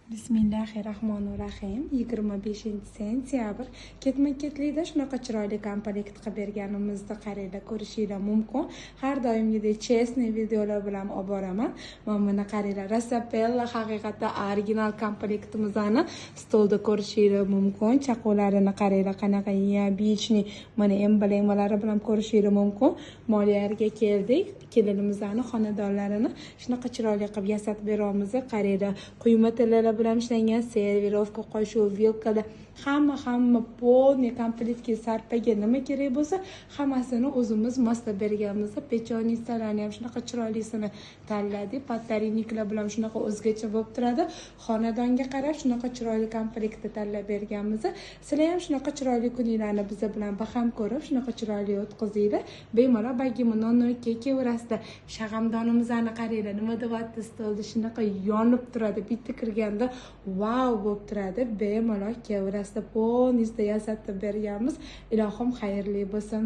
Bismillahirrahmanirrahim. 25-sentyabr ketma-ketlikda shunaqa chiroyli komplekt qilib berganimizni qaranglar, ko'rishinglar mumkin. Har doimgidek chestniy videolar bilan olib boraman. Mana buni qaranglar, Rasapella haqiqatda original komplektimizni stolda ko'rishinglar mumkin. Chaquvlarini qaranglar, qanaqa neobычный, mana emblemalari bilan ko'rishinglar mumkin. Moliyaga keldik. Kelinimizning xonadonlarini shunaqa chiroyli qilib yasatib beramiz. Qaranglar, quyma tillari bilan ishlangan servirovka, qoshuv, vilkalar, hamma polniy komplektga sarpaga nima kerak bo'lsa, hammasini o'zimiz moslab berganmiz. Pechonisalarni ham shunaqa chiroylisini tanladik. Pattariniklar bilan shunaqa o'zgacha bo'lib turadi. Xonadonga qarab shunaqa chiroyli komplektni tanlab berganmiz. Sizlar ham shunaqa chiroyli kuninglarni biz bilan baham ko'rib, shunaqa chiroyli o'tkazinglar. Bemalol bagimi nonni kekaverasizlar. Shag'amdonimizni qaranglar, nima deyapti, stolda shunaqa yonib turadi. Bitta kirganda wow bo'lib turadi. Bemalol kelaverasizlar. Polnistda yasatib berganmiz. Ilohim xayrli bo'lsin.